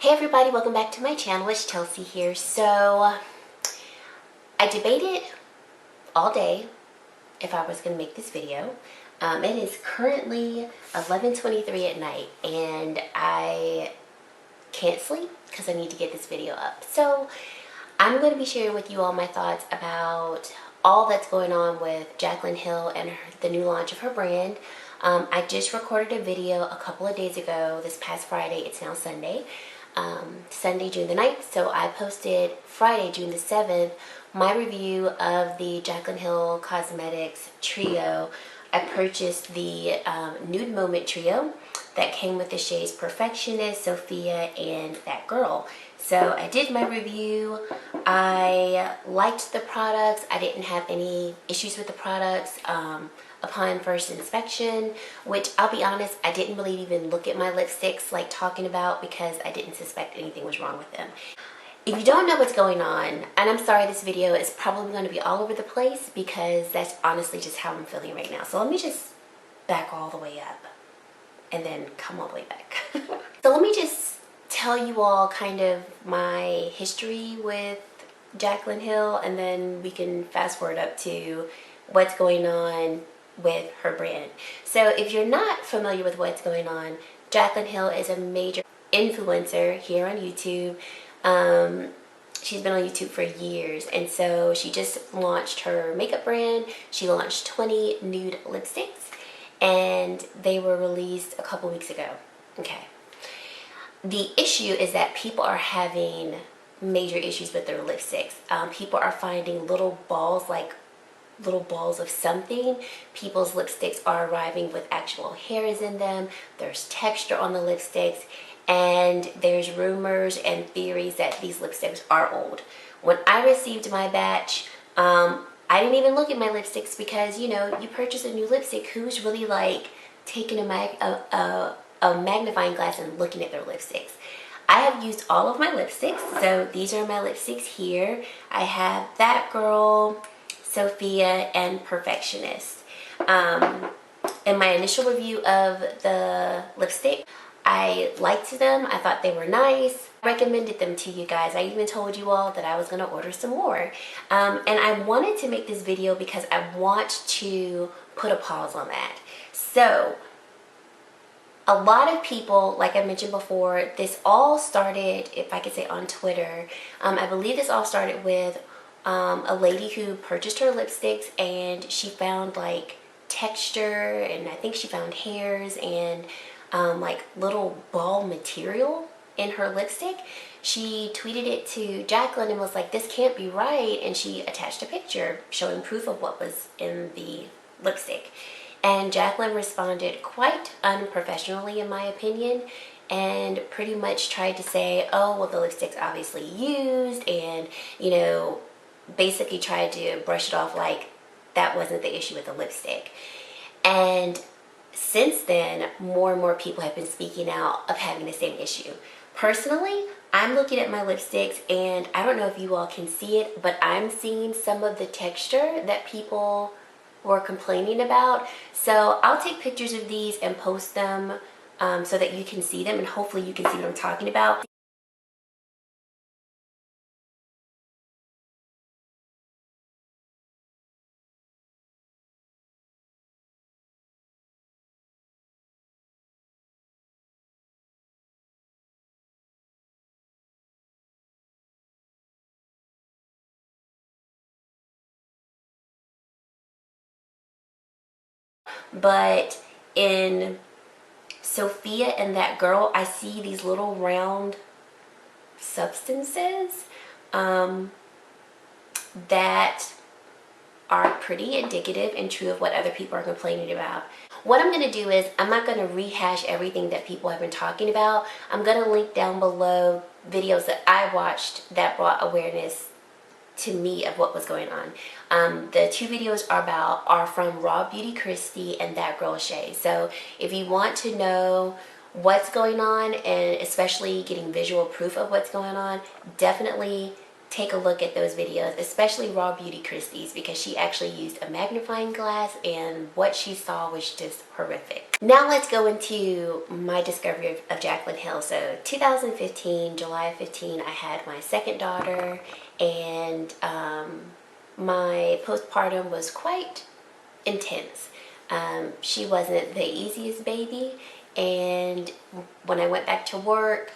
Hey everybody, welcome back to my channel. It's Chelsea here. So I debated all day if I was going to make this video. It is currently 11:23 at night and I can't sleep because I need to get this video up. So I'm going to be sharing with you all my thoughts about all that's going on with Jaclyn Hill and the new launch of her brand. I just recorded a video a couple of days ago, this past Friday. It's now Sunday. Sunday, June the 9th. So I posted Friday, June the 7th, my review of the Jaclyn Hill Cosmetics trio. I purchased the Nude Moment trio that came with the shades Perfectionist, Sophia, and That Girl. So I did my review. I liked the products. I didn't have any issues with the products upon first inspection, which I'll be honest, I didn't really even look at my lipsticks like talking about because I didn't suspect anything was wrong with them. If you don't know what's going on, and I'm sorry this video is probably going to be all over the place because that's honestly just how I'm feeling right now. So let me just back all the way up and then come all the way back. So let me just tell you all kind of my history with Jaclyn Hill, and then we can fast forward up to what's going on with her brand. So if you're not familiar with what's going on, Jaclyn Hill is a major influencer here on YouTube. She's been on YouTube for years, and so she just launched her makeup brand. She launched 20 nude lipsticks and they were released a couple weeks ago. Okay. The issue is that people are having major issues with their lipsticks. People are finding little balls of something. People's lipsticks are arriving with actual hairs in them. There's texture on the lipsticks, and there's rumors and theories that these lipsticks are old. When I received my batch, I didn't even look at my lipsticks because, you know, you purchase a new lipstick, who's really like taking a magnifying glass and looking at their lipsticks? I have used all of my lipsticks, so these are my lipsticks here. I have That Girl, Sophia, and Perfectionist. In my initial review of the lipstick, I liked them. I thought they were nice. I recommended them to you guys. I even told you all that I was going to order some more. And I wanted to make this video because I want to put a pause on that. So a lot of people, like I mentioned before, this all started, if I could say, on Twitter. I believe this all started with a lady who purchased her lipsticks and she found like texture, and I think she found hairs and like little ball material in her lipstick. She tweeted it to Jaclyn and was like, this can't be right, and she attached a picture showing proof of what was in the lipstick. And Jaclyn responded quite unprofessionally, in my opinion, and pretty much tried to say, oh, well, the lipstick's obviously used, and, you know, basically tried to brush it off like that wasn't the issue with the lipstick. And since then, more and more people have been speaking out of having the same issue. Personally, I'm looking at my lipsticks and I don't know if you all can see it, but I'm seeing some of the texture that people were complaining about. So I'll take pictures of these and post them so that you can see them, and hopefully you can see what I'm talking about. But in Sophia and That Girl, I see these little round substances that are pretty indicative and true of what other people are complaining about. What I'm going to do is, I'm not going to rehash everything that people have been talking about. I'm going to link down below videos that I watched that brought awareness to me of what was going on. The two videos are from RawBeautyKristi and ThatGirlShaeXO. So if you want to know what's going on, and especially getting visual proof of what's going on, definitely take a look at those videos, especially RawBeautyKristi's, because she actually used a magnifying glass and what she saw was just horrific. Now let's go into my discovery of Jaclyn Hill. So 2015, July 15, I had my second daughter, and my postpartum was quite intense. She wasn't the easiest baby, and when I went back to work,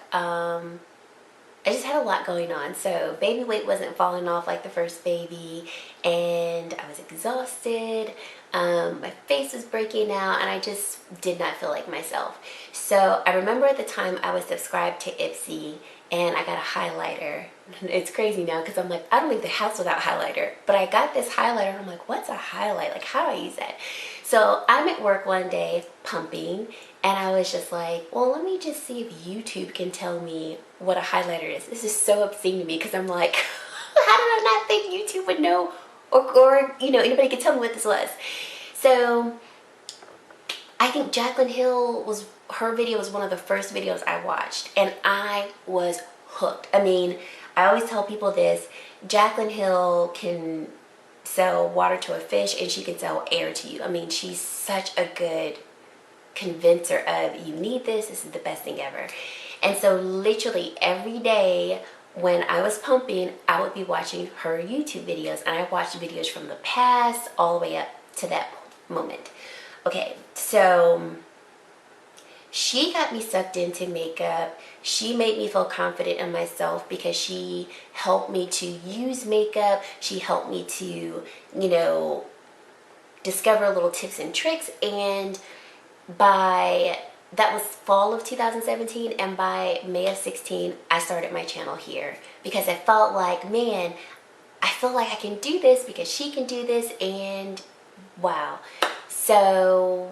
I just had a lot going on. So baby weight wasn't falling off like the first baby, and I was exhausted. My face was breaking out, and I just did not feel like myself. So I remember at the time I was subscribed to Ipsy, and I got a highlighter. It's crazy now because I'm like, I don't leave the house without highlighter. But I got this highlighter, and I'm like, what's a highlight? Like, how do I use that? So I'm at work one day pumping, and I was just like, well, let me just see if YouTube can tell me what a highlighter is. This is so obscene to me because I'm like, how did I not think YouTube would know, or you know, anybody could tell me what this was? So I think Jaclyn Hill her video was one of the first videos I watched, and I was hooked. I mean, I always tell people this, Jaclyn Hill can sell water to a fish and she can sell air to you. I mean, she's such a good convincer of, you need this is the best thing ever. And so literally every day when I was pumping, I would be watching her YouTube videos, and I watched videos from the past all the way up to that moment. Okay, so she got me sucked into makeup. She made me feel confident in myself because she helped me to use makeup. She helped me to, you know, discover little tips and tricks. And that was fall of 2017, and by May of 16, I started my channel here because I felt like, man, I feel like I can do this because she can do this, and wow. So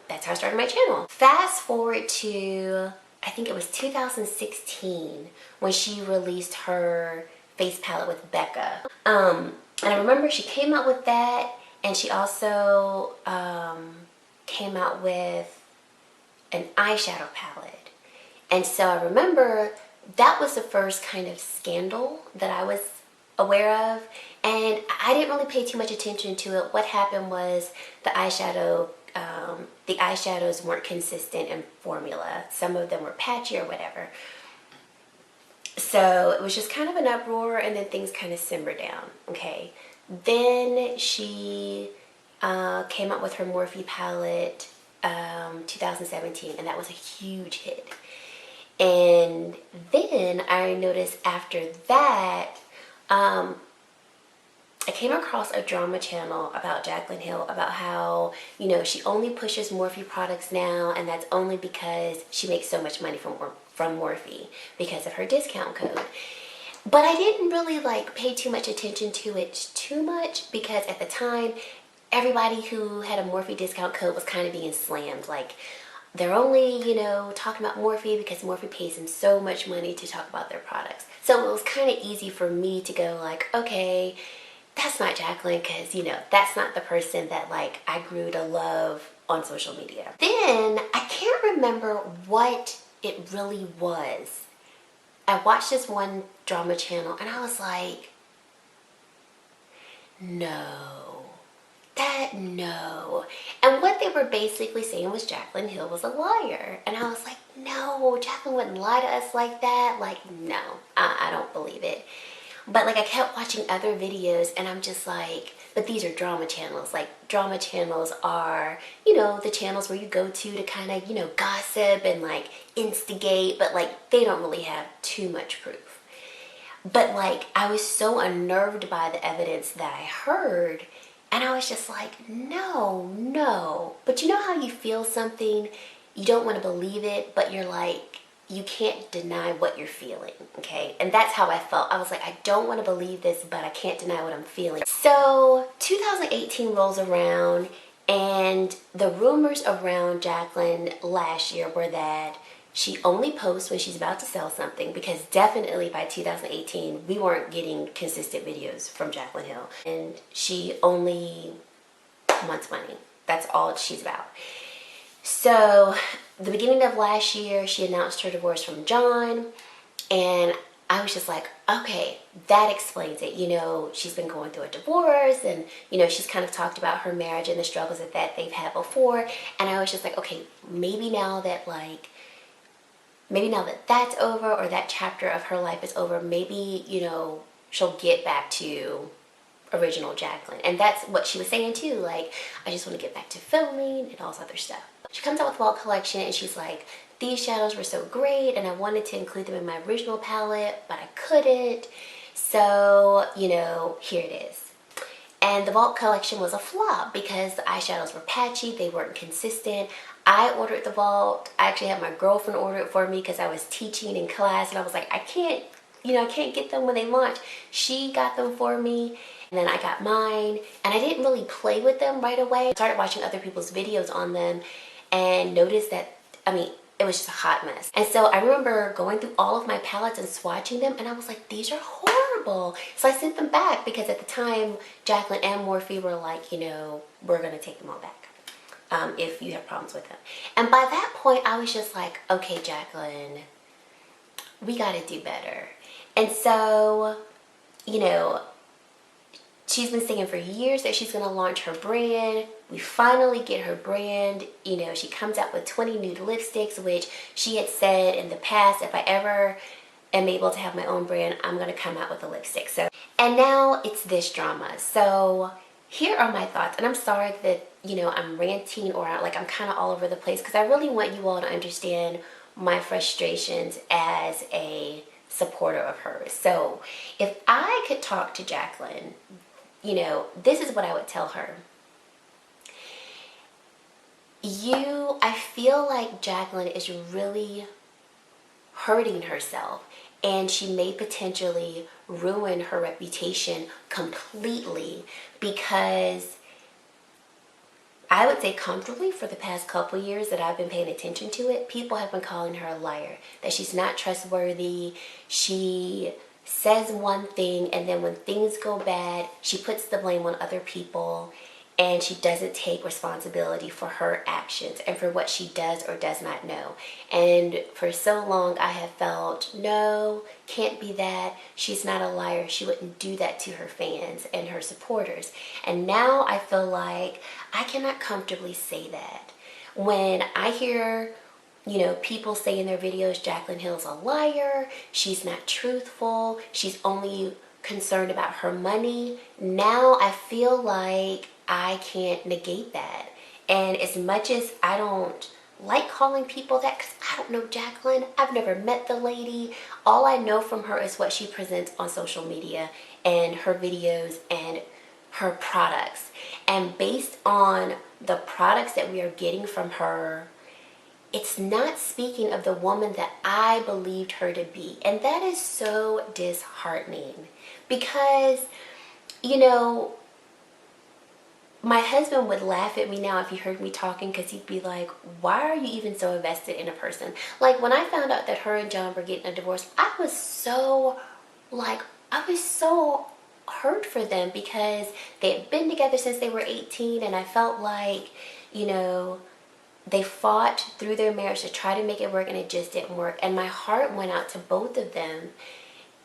that's how I started my channel. Fast forward to, I think it was 2016 when she released her face palette with Becca. And I remember she came out with that, and she also came out with an eyeshadow palette. And so I remember that was the first kind of scandal that I was aware of, and I didn't really pay too much attention to it. What happened was the eyeshadows weren't consistent in formula. Some of them were patchy or whatever. So it was just kind of an uproar, and then things kind of simmered down. Okay, then she came out with her Morphe palette 2017, and that was a huge hit. And then I noticed after that, I came across a drama channel about Jaclyn Hill, about how, you know, she only pushes Morphe products now, and that's only because she makes so much money from Morphe because of her discount code. But I didn't really like pay too much attention to it too much, because at the time everybody who had a Morphe discount code was kind of being slammed. Like, they're only, you know, talking about Morphe because Morphe pays them so much money to talk about their products. So it was kind of easy for me to go like, okay, that's not Jaclyn, because, you know, that's not the person that, like, I grew to love on social media. Then I can't remember what it really was. I watched this one drama channel, and I was like, no. And what they were basically saying was Jaclyn Hill was a liar. And I was like, no, Jaclyn wouldn't lie to us like that. Like, no, I don't believe it. But like, I kept watching other videos, and I'm just like, but these are drama channels. Like, drama channels are, you know, the channels where you go to kind of, you know, gossip and like instigate, but like, they don't really have too much proof. But like, I was so unnerved by the evidence that I heard, and I was just like, no. But you know how you feel something, you don't want to believe it, but you're like, you can't deny what you're feeling, okay? And that's how I felt. I was like, I don't want to believe this, but I can't deny what I'm feeling. So 2018 rolls around, and the rumors around Jaclyn last year were that she only posts when she's about to sell something, because definitely by 2018, we weren't getting consistent videos from Jaclyn Hill. And she only wants money. That's all she's about. So the beginning of last year, she announced her divorce from John, and I was just like, okay, that explains it. You know, she's been going through a divorce, and, you know, she's kind of talked about her marriage and the struggles that they've had before. And I was just like, okay, maybe now that that's over, or that chapter of her life is over, maybe, you know, she'll get back to original Jaclyn. And that's what she was saying too, like, I just want to get back to filming and all this other stuff. She comes out with Vault Collection and she's like, these shadows were so great and I wanted to include them in my original palette, but I couldn't. So, you know, here it is. And the Vault Collection was a flop because the eyeshadows were patchy, they weren't consistent. I ordered the Vault. I actually had my girlfriend order it for me because I was teaching in class and I was like, I can't get them when they launch. She got them for me. And then I got mine, and I didn't really play with them right away. I started watching other people's videos on them and noticed that, I mean, it was just a hot mess. And so I remember going through all of my palettes and swatching them, and I was like, these are horrible. So I sent them back because at the time, Jaclyn and Morphe were like, you know, we're gonna take them all back if you have problems with them. And by that point, I was just like, okay, Jaclyn, we gotta do better. And so, you know, she's been saying for years that she's going to launch her brand. We finally get her brand. You know, she comes out with 20 nude lipsticks, which she had said in the past, if I ever am able to have my own brand, I'm going to come out with a lipstick. So, and now it's this drama. So here are my thoughts. And I'm sorry that, you know, I'm ranting or like I'm kind of all over the place because I really want you all to understand my frustrations as a supporter of hers. So if I could talk to Jaclyn, you know, this is what I would tell her. I feel like Jaclyn is really hurting herself, and she may potentially ruin her reputation completely because I would say comfortably for the past couple years that I've been paying attention to it, people have been calling her a liar, that she's not trustworthy. She says one thing, and then when things go bad, she puts the blame on other people, and she doesn't take responsibility for her actions and for what she does or does not know. And for so long, I have felt, no, can't be that. She's not a liar. She wouldn't do that to her fans and her supporters. And now I feel like I cannot comfortably say that. When I hear, you know, people say in their videos, Jaclyn Hill's a liar, she's not truthful, she's only concerned about her money. Now I feel like I can't negate that. And as much as I don't like calling people that, because I don't know Jaclyn, I've never met the lady. All I know from her is what she presents on social media and her videos and her products. And based on the products that we are getting from her, it's not speaking of the woman that I believed her to be. And that is so disheartening because, you know, my husband would laugh at me now if he heard me talking because he'd be like, why are you even so invested in a person? Like when I found out that her and John were getting a divorce, I was so hurt for them because they had been together since they were 18, and I felt like, you know, they fought through their marriage to try to make it work, and it just didn't work. And my heart went out to both of them.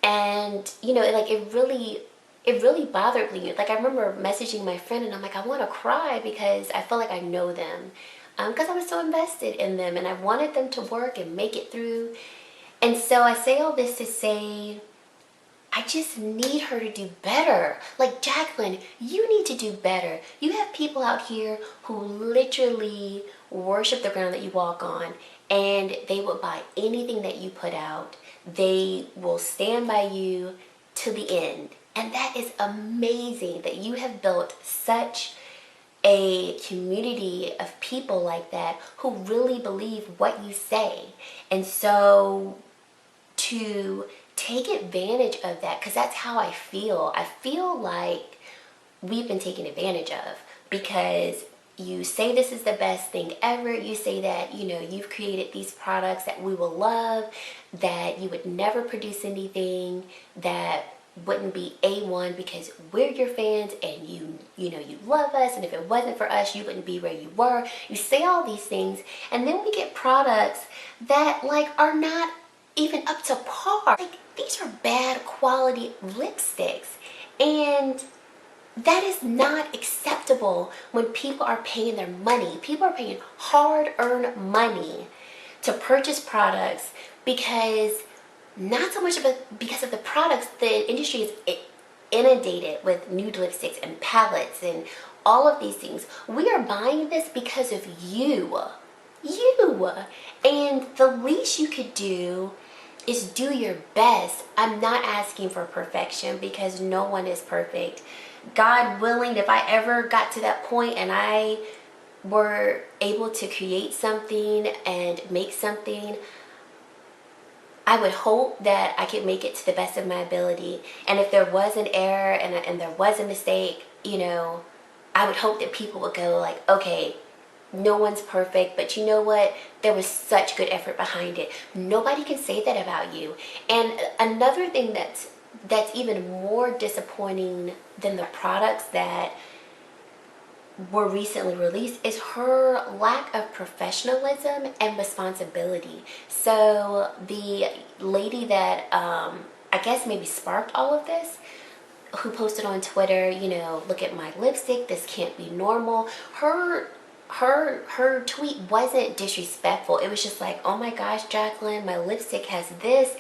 And, you know, like it really bothered me. Like I remember messaging my friend and I'm like, I want to cry because I feel like I know them. Because I was so invested in them and I wanted them to work and make it through. And so I say all this to say, I just need her to do better. Like, Jaclyn, you need to do better. You have people out here who literally worship the ground that you walk on, and they will buy anything that you put out. They will stand by you to the end. And that is amazing that you have built such a community of people like that who really believe what you say. And so to take advantage of that, because that's how I feel. I feel like we've been taken advantage of because you say this is the best thing ever. You say that, you know, you've created these products that we will love, that you would never produce anything that wouldn't be A1 because we're your fans and you know you love us, and if it wasn't for us you wouldn't be where you were. You say all these things, and then we get products that like are not even up to par. Like, these are bad quality lipsticks. And that is not acceptable when people are paying their money. People are paying hard-earned money to purchase products because not so much because of the products. The industry is inundated with nude lipsticks and palettes and all of these things. We are buying this because of you. And the least you could do is do your best. I'm not asking for perfection because no one is perfect. God willing, if I ever got to that point and I were able to create something and make something, I would hope that I could make it to the best of my ability. And if there was an error and there was a mistake, you know, I would hope that people would go like, okay, no one's perfect, but you know what? There was such good effort behind it. Nobody can say that about you. And another thing that's even more disappointing than the products that were recently released is her lack of professionalism and responsibility. So the lady that I guess maybe sparked all of this, who posted on Twitter, you know, look at my lipstick, this can't be normal. Her tweet wasn't disrespectful. It was just like, oh my gosh, Jaclyn, my lipstick has this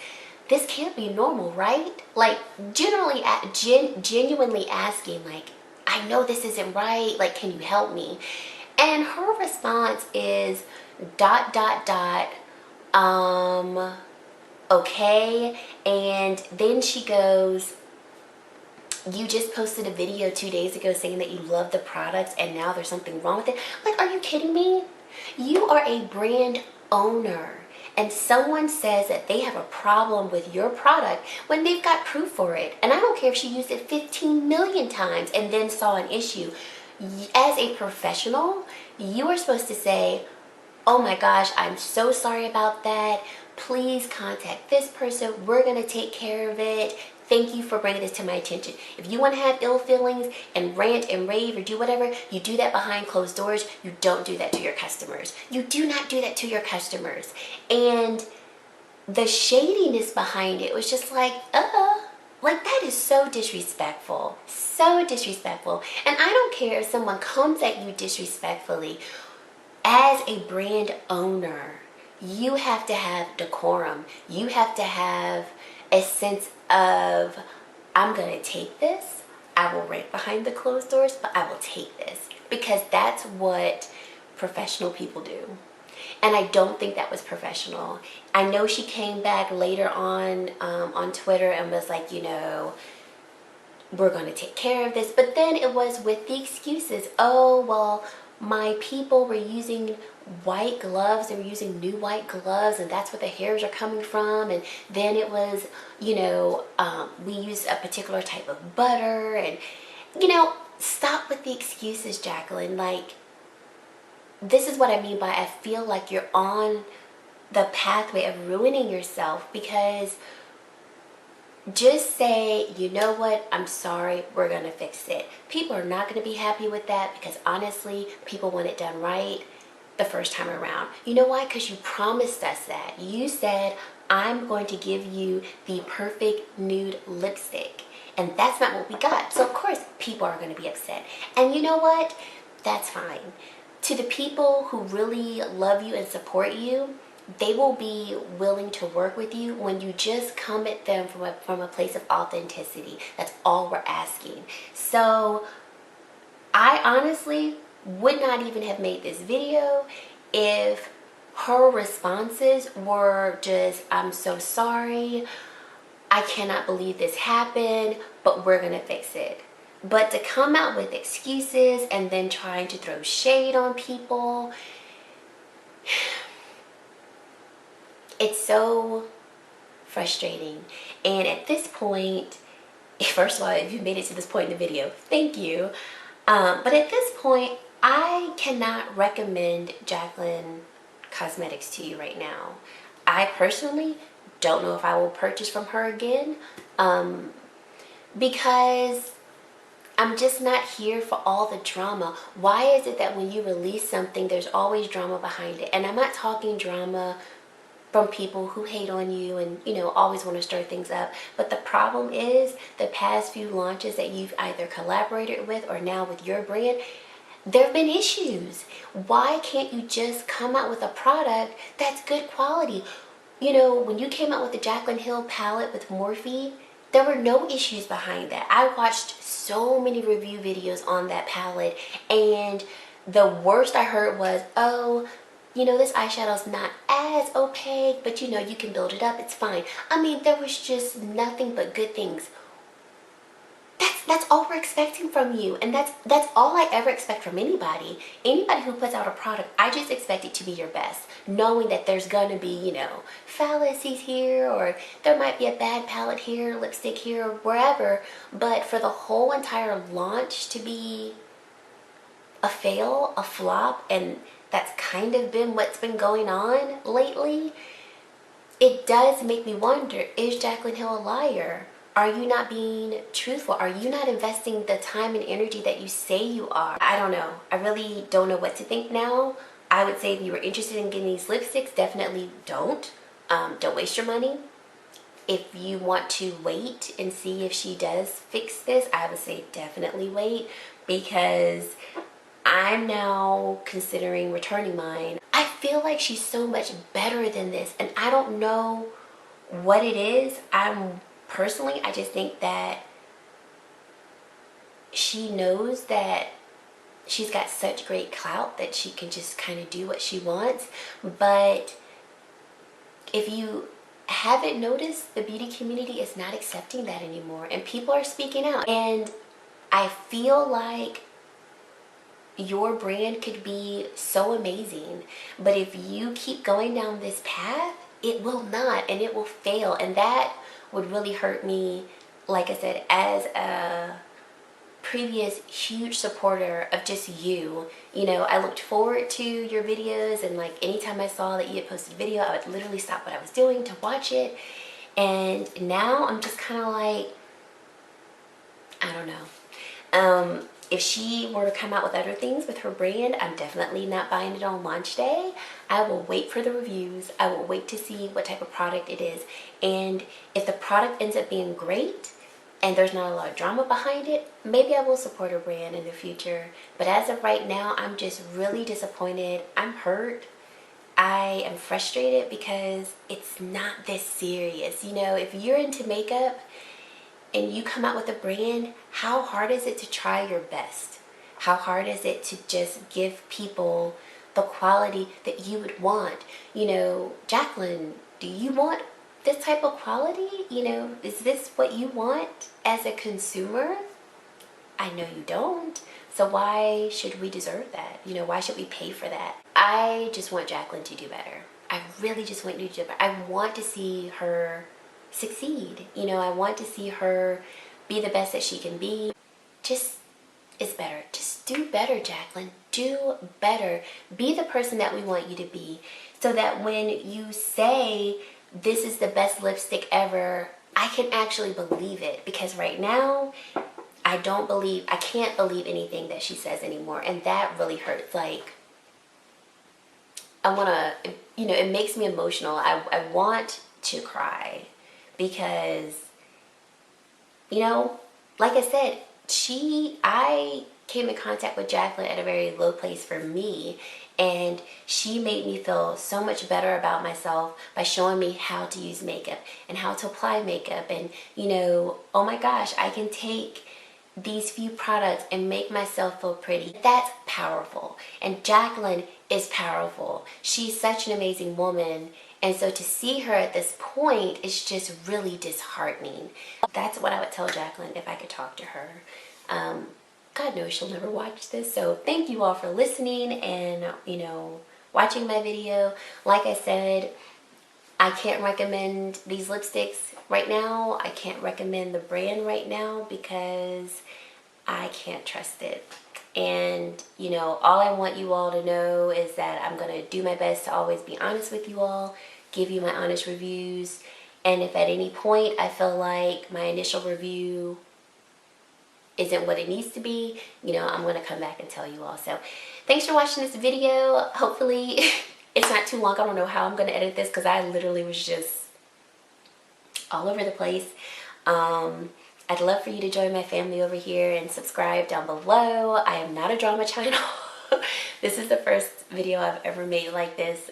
can't be normal, right? Like genuinely asking, like, I know this isn't right, like, can you help me? And her response is ... okay. And then she goes, you just posted a video 2 days ago saying that you love the products and now there's something wrong with it. Like, are you kidding me? You are a brand owner and someone says that they have a problem with your product when they've got proof for it. And I don't care if she used it 15 million times and then saw an issue. As a professional, you are supposed to say, oh my gosh, I'm so sorry about that. Please contact this person. We're going to take care of it. Thank you for bringing this to my attention. If you want to have ill feelings and rant and rave or do whatever, you do that behind closed doors. You don't do that to your customers. You do not do that to your customers. And the shadiness behind it was just like, like that is so disrespectful. So disrespectful. And I don't care if someone comes at you disrespectfully. As a brand owner, you have to have decorum. You have to have a sense of, I'm going to take this. I will rant behind the closed doors, but I will take this. Because that's what professional people do. And I don't think that was professional. I know she came back later on Twitter and was like, you know, we're going to take care of this. But then it was with the excuses. Oh, well, my people were using white gloves. They were using new white gloves, and that's where the hairs are coming from. And then it was, you know, we use a particular type of butter. And, you know, stop with the excuses, Jaclyn. Like, this is what I mean by I feel like you're on the pathway of ruining yourself, because just say, you know what, I'm sorry, we're going to fix it. People are not going to be happy with that because honestly, people want it done right the first time around. You know why? Because you promised us that. You said, I'm going to give you the perfect nude lipstick. And that's not what we got. So of course, people are going to be upset. And you know what? That's fine. To the people who really love you and support you, they will be willing to work with you when you just come at them from a place of authenticity. That's all we're asking. So I honestly would not even have made this video if her responses were just, I'm so sorry, I cannot believe this happened, but we're gonna fix it. But to come out with excuses and then trying to throw shade on people, it's so frustrating. And at this point, first of all, if you made it to this point in the video, thank you. But at this point, I cannot recommend Jaclyn Cosmetics to you right now. I personally don't know if I will purchase from her again, because I'm just not here for all the drama. Why is it that when you release something, there's always drama behind it? And I'm not talking drama from people who hate on you and, you know, always want to stir things up. But the problem is the past few launches that you've either collaborated with or now with your brand, there have been issues. Why can't you just come out with a product that's good quality? You know, when you came out with the Jaclyn Hill palette with Morphe, there were no issues behind that. I watched so many review videos on that palette, and the worst I heard was, oh, you know, this eyeshadow's not as opaque, but you know, you can build it up, it's fine. I mean, there was just nothing but good things. That's all we're expecting from you, and that's all I ever expect from anybody. Anybody who puts out a product, I just expect it to be your best, knowing that there's gonna be, you know, fallacies here, or there might be a bad palette here, lipstick here, or wherever, but for the whole entire launch to be a fail, a flop, and that's kind of been what's been going on lately, it does make me wonder, is Jaclyn Hill a liar? Are you not being truthful? Are you not investing the time and energy that you say you are? I don't know. I really don't know what to think now. I would say if you were interested in getting these lipsticks, definitely don't. Don't waste your money. If you want to wait and see if she does fix this, I would say definitely wait, because I'm now considering returning mine. I feel like she's so much better than this, and I don't know what it is. Personally, I just think that she knows that she's got such great clout that she can just kind of do what she wants. But if you haven't noticed, the beauty community is not accepting that anymore, and people are speaking out. And I feel like your brand could be so amazing, but if you keep going down this path, it will not, and it will fail, and that would really hurt me. Like I said, as a previous huge supporter of just you, you know, I looked forward to your videos, and like anytime I saw that you had posted a video, I would literally stop what I was doing to watch it. And now I'm just kind of like, I don't know. If she were to come out with other things with her brand, I'm definitely not buying it on launch day. I will wait for the reviews. I will wait to see what type of product it is. And if the product ends up being great and there's not a lot of drama behind it, maybe I will support her brand in the future. But as of right now, I'm just really disappointed. I'm hurt. I am frustrated because it's not this serious. You know, if you're into makeup and you come out with a brand, how hard is it to try your best? How hard is it to just give people the quality that you would want? You know, Jaclyn, do you want this type of quality? You know, is this what you want as a consumer? I know you don't. So why should we deserve that? You know, why should we pay for that? I just want Jaclyn to do better. I really just want you to do better. I want to see her succeed. You know, I want to see her be the best that she can be. Just, it's better. Just do better, Jaclyn. Do better. Be the person that we want you to be, so that when you say this is the best lipstick ever, I can actually believe it. Because right now, I can't believe anything that she says anymore, and that really hurts. Like, I want to, you know, it makes me emotional. I want to cry. Because, you know, like I said, I came in contact with Jaclyn at a very low place for me, and she made me feel so much better about myself by showing me how to use makeup and how to apply makeup. And, you know, oh my gosh, I can take these few products and make myself feel pretty. That's powerful. And Jaclyn is powerful. She's such an amazing woman. And so to see her at this point is just really disheartening. That's what I would tell Jaclyn if I could talk to her. God knows she'll never watch this. So thank you all for listening and, you know, watching my video. Like I said, I can't recommend these lipsticks right now. I can't recommend the brand right now because I can't trust it. And, you know, all I want you all to know is that I'm going to do my best to always be honest with you all, give you my honest reviews. And if at any point I feel like my initial review isn't what it needs to be, you know, I'm going to come back and tell you all. So thanks for watching this video. Hopefully It's not too long. I don't know how I'm going to edit this because I literally was just all over the place. I'd love for you to join my family over here and subscribe down below. I am not a drama channel. This is the first video I've ever made like this.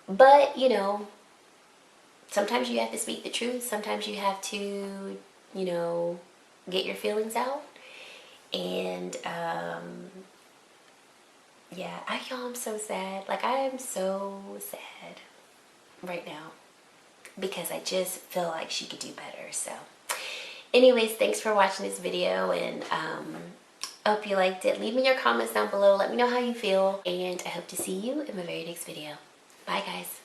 But, you know, sometimes you have to speak the truth. Sometimes you have to, you know, get your feelings out. And, yeah, y'all, I'm so sad. Like, I am so sad right now because I just feel like she could do better. So, anyways, thanks for watching this video, and I hope you liked it. Leave me your comments down below. Let me know how you feel, and I hope to see you in my very next video. Bye, guys.